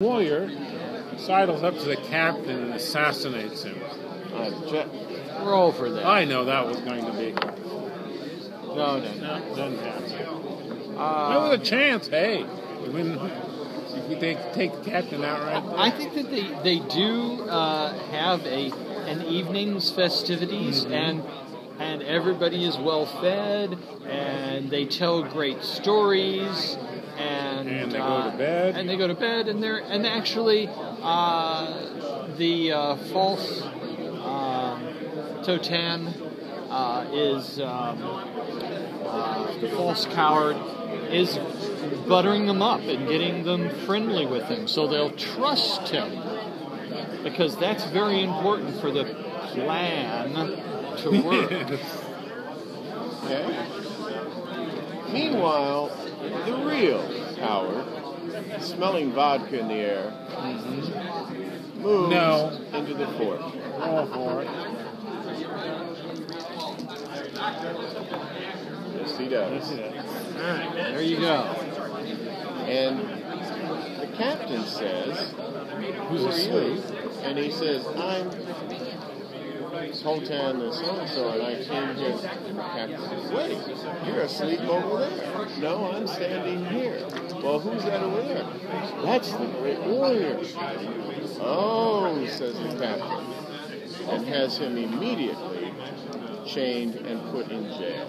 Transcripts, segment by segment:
Warrior sidles up to the captain and assassinates him. Roll for that. I know that was going to be. No. Doesn't happen. There was a chance, hey. If we take the captain out right there. I think that they do have an evening's festivities, and everybody is well fed, and they tell great stories. And they go to bed. And they go to bed, and actually, the false Totan is the false coward is buttering them up and getting them friendly with him, so they'll trust him, because that's very important for the plan to work. Okay. Meanwhile, the real coward, smelling vodka in the air, moves into the fort. Roll for it. Yes, he does. Alright, there you go. And the captain says, "Who are you?" And he says, "I'm Sultan the so-and-so, and I came here." And the captain says, "Wait, you're asleep over there." "No, I'm standing here." "Well, who's that over there?" "That's the great warrior." "Oh," says the captain, and has him immediately chained and put in jail.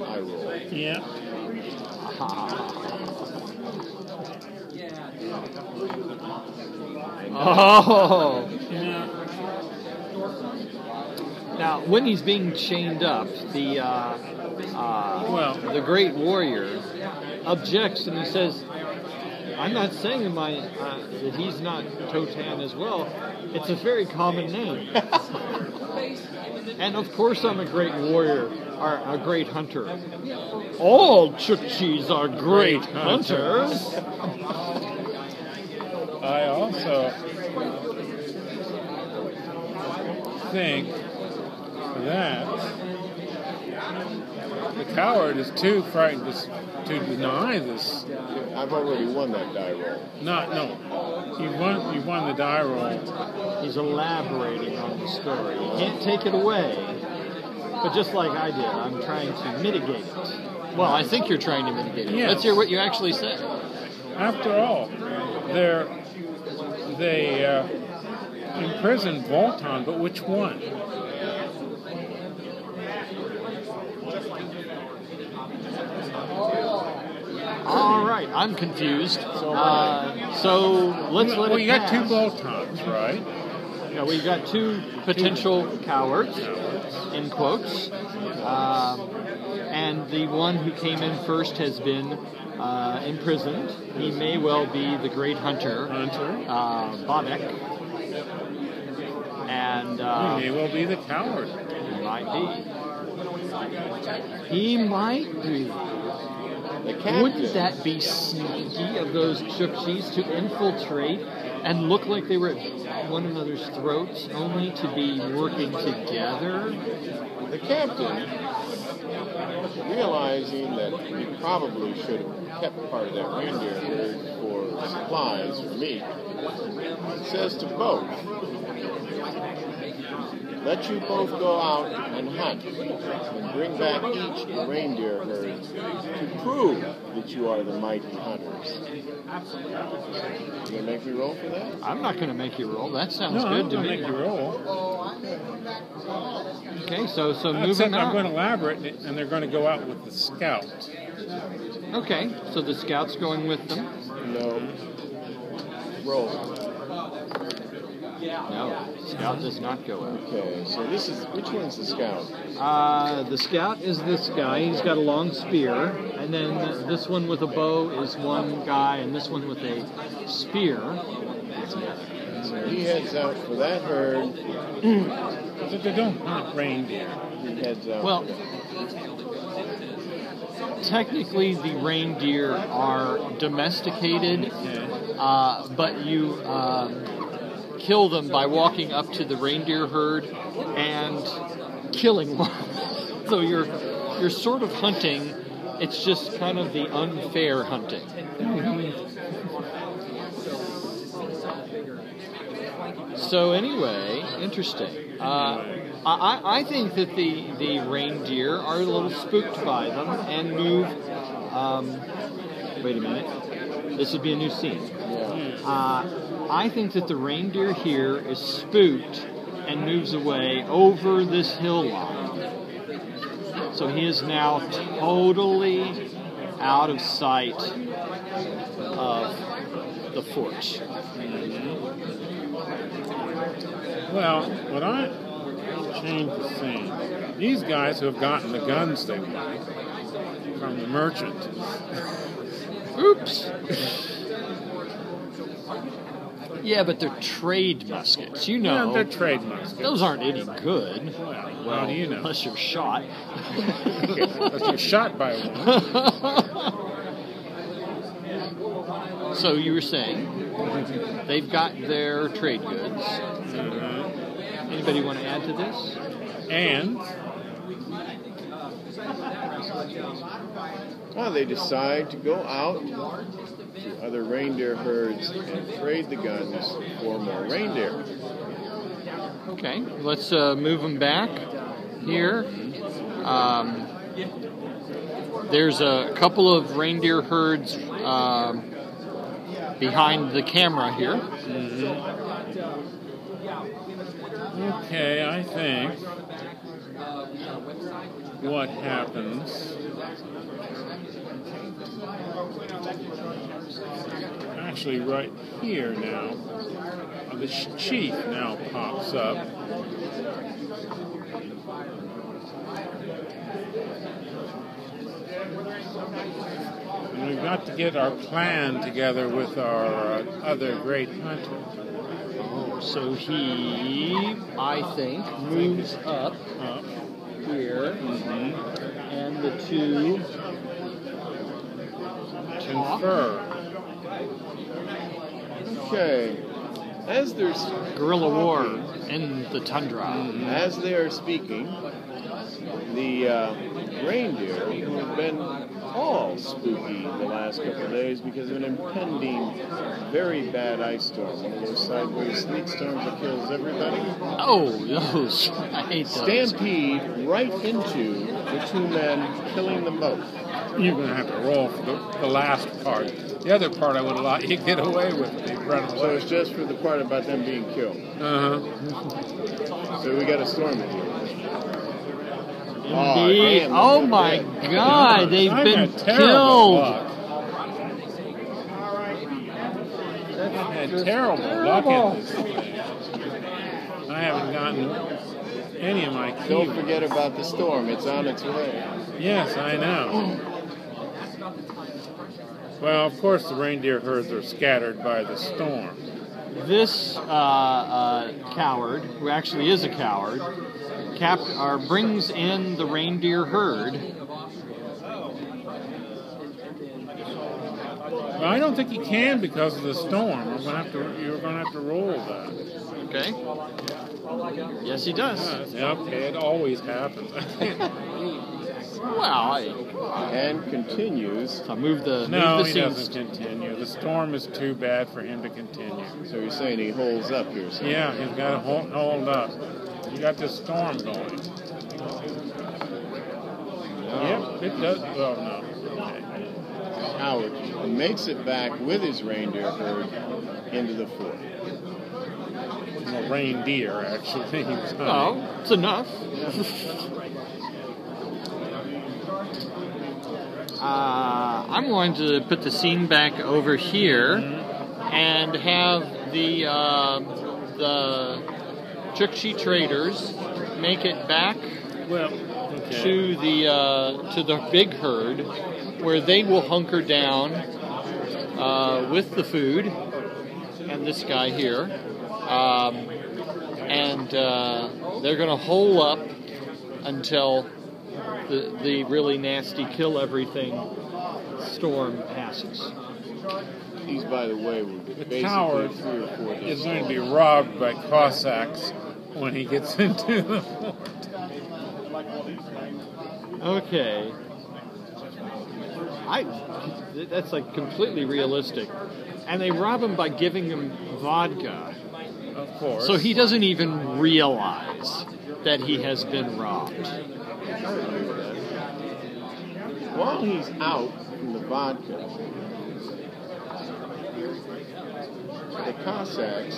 I roll. Yeah. Oh. Yeah. Now, when he's being chained up, the great warrior objects, and he says, "I'm not saying that he's not Totan as well. It's a very common name." "And of course I'm a great warrior, or a great hunter." "All Chukchis are great hunters." I also think that the coward is too frightened to deny this. I've already won that die roll. No. You won the die roll. He's elaborating on the story. He can't take it away. But just like I did, I'm trying to mitigate it. Well, I think you're trying to mitigate it. Yes. Let's hear what you actually said. After all, they imprisoned Voltan, but which one? All right, I'm confused. So let's let it you got pass. two Voltans, right? Yeah, we've got two potential cowards, in quotes. And the one who came in first has been imprisoned. He may well be the great hunter, Bobek. And He may well be the coward. He might be. Wouldn't that be sneaky of those Chukchis to infiltrate and look like they were at one another's throats, only to be working together? The captain, realizing that he probably should have kept part of that reindeer herd for supplies for meat, says to both, "Let you both go out and hunt, and bring back each a reindeer herd to prove that you are the mighty hunters." You gonna make me roll for that? I'm not going to make you roll. That sounds good to me. Make you roll. Okay, so move Except them out. I'm going to elaborate, and they're going to go out with the scout. Okay, so the scout's going with them. No. Roll. No, scout does not go out. Okay, so which one's the scout? The scout is this guy. He's got a long spear, and then this one with a bow is one guy, and this one with a spear is the other. So he heads out for that herd. They don't hunt reindeer. He heads out. Well, technically the reindeer are domesticated, but you kill them by walking up to the reindeer herd and killing one. So you're sort of hunting. It's just kind of the unfair hunting. So anyway, interesting. I think that the reindeer are a little spooked by them and move. Wait a minute. This would be a new scene. I think that the reindeer here is spooked and moves away over this hill line. So he is now totally out of sight of the fort. Well, what I changed the scene. These guys who have gotten the guns they want from the merchant. Oops. Yeah, but they're trade muskets. You know. Yeah, they're trade muskets. Those aren't any good. Well, how do you know? Unless you're shot. Unless you're shot by one. So you were saying they've got their trade goods. Anybody want to add to this? And well, they decide to go out to other reindeer herds and trade the guns for more reindeer. Okay, let's move them back here. There's a couple of reindeer herds behind the camera here. okay, I think what happens actually right here now, the chief now pops up. And we've got to get our plan together with our other great hunter. Oh, so he, I think, moves up here, and the two confer. Okay. As there's guerrilla war in the tundra. As they are speaking, the reindeer, who have been all spooky the last couple of days because of an impending, very bad ice storm, one of those sideways sleet storms that kills everybody. Oh, those. I hate those. Stampede right into the two men, killing them both. You're going to have to roll for the last part. The other part I would allow you to get away with. So it's just for the part about them being killed. So we got to storm it here. Indeed. Oh my God, they've been killed. I've had terrible luck in this thing. I haven't gotten any of my keys. Don't forget about the storm. It's on its way. Yes, I know. Well, of course, the reindeer herds are scattered by the storm. This coward, who actually is a coward, brings in the reindeer herd. Well, I don't think he can because of the storm. You're going to have to roll that. Okay. Yes, he does. Okay, it always happens. Well, and continues. I'll move the. No, move the he doesn't continue. The storm is too bad for him to continue. So you're saying he holds up here? So. Yeah, he's got to hold up. You got this storm going. Yep, it does. Well, no. Okay. Howard makes it back with his reindeer herd into the fort. Well, reindeer, actually. Oh, it's enough. I'm going to put the scene back over here and have the Chukchi traders make it back to the big herd, where they will hunker down with the food and this guy here, and they're going to hole up until the really nasty kill everything storm passes. He's, by the way, the coward is going to be robbed by Cossacks when he gets into the fort. Okay. That's like completely realistic. And they rob him by giving him vodka. Of course. So he doesn't even realize that he has been robbed. While he's out from the vodka, the Cossacks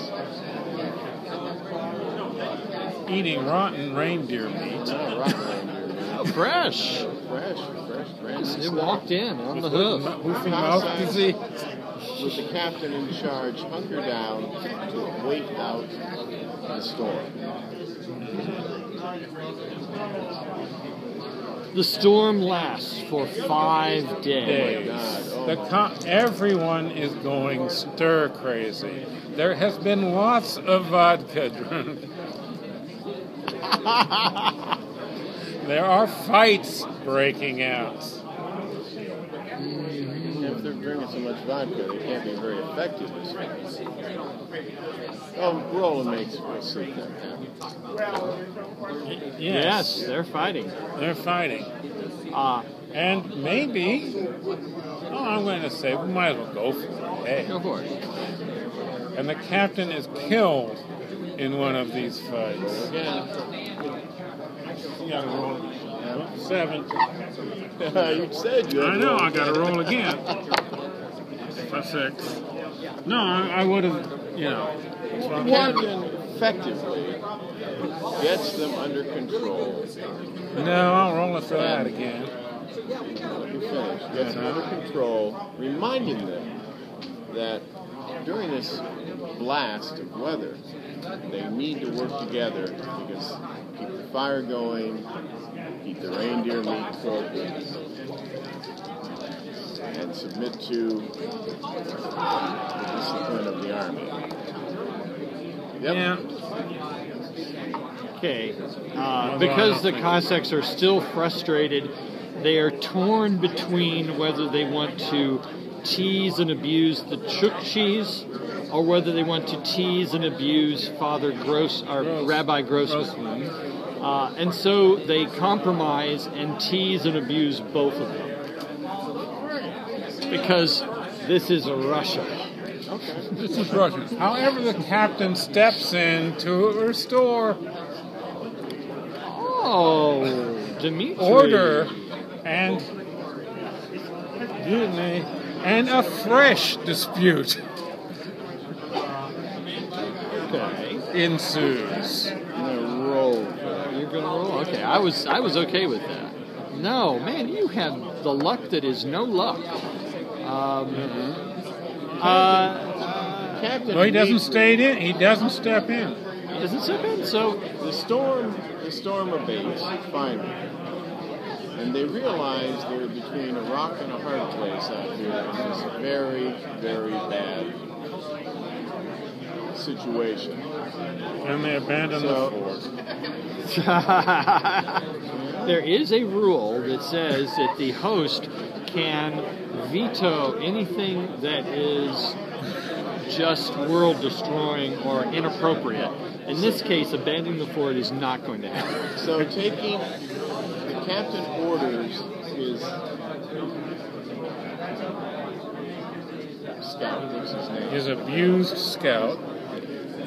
eating rotten reindeer meat. not rotten reindeer meat. Fresh. Fresh, brand It new walked in on the hoof. Hoofing mouth disease. with the captain in charge, hunker down to wait out the storm. The storm lasts for 5 days. Everyone is going stir crazy. There has been lots of vodka drunk. There are fights breaking out. If they're drinking so much vodka, they can't be very effective this way. Oh, Roland makes me see that happen. Yes, they're fighting. They're fighting. And maybe, I'm going to say, we might as well go for it. Hey. Go for it. And the captain is killed in one of these fights. Again. You got to roll 7. You said you had I know, I got to roll again. For 6. No, I would have, The captain effectively gets them under control. No, I'll roll it for that again. Let me finish. Gets them under control, reminding them that during this blast of weather, they need to work together because keep the fire going, keep the reindeer meat cooked, and submit to the discipline of the army. Yep. Yeah. Okay. Because the Cossacks are still frustrated, they are torn between whether they want to tease and abuse the Chukchis or whether they want to tease and abuse Rabbi Grossman. And so they compromise and tease and abuse both of them. Because this is Russia. Okay. This is Russian. However, the captain steps in to restore Dmitri. order and mutiny and a fresh dispute ensues. I'm gonna roll. You're gonna roll? Okay, I was okay with that. No, man, you have the luck that is no luck. Captain. Well, he doesn't stay in. He doesn't step in. Doesn't step in. So the storm abates finally, and they realize they're between a rock and a hard place out here in this very, very bad situation. And they abandon the fort. There is a rule that says that the host can veto anything that is just world-destroying or inappropriate. In this case, abandoning the fort is not going to happen. So the captain orders his scout, what's his name? His abused scout,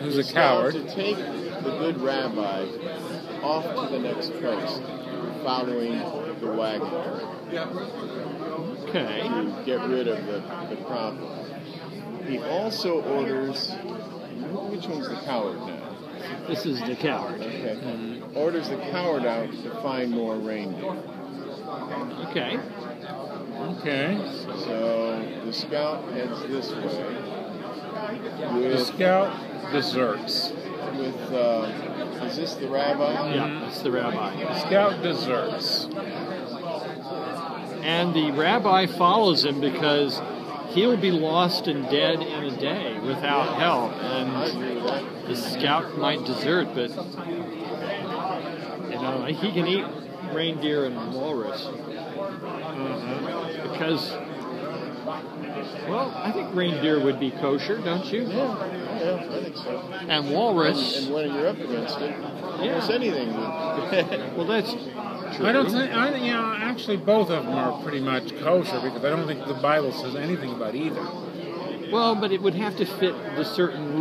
who's a coward, to take the good rabbi off to the next post, following the wagon Okay. to get rid of the problem. He also orders, which one's the coward now? This is the coward. Okay. Orders the coward out to find more reindeer. Okay. Okay. So the scout heads this way. The scout deserts. With is this the rabbi? Yeah, that's the rabbi. The scout deserts. And the rabbi follows him because he'll be lost and dead in a day without help. I And agree with that. the scout might desert, but he can eat reindeer and walrus. Because, well, I think reindeer would be kosher, don't you? Yeah, I think so. And walrus. And when you're up against it, almost anything would. Well, that's true. I don't think. Actually, both of them are pretty much kosher because I don't think the Bible says anything about either. Well, but it would have to fit the certain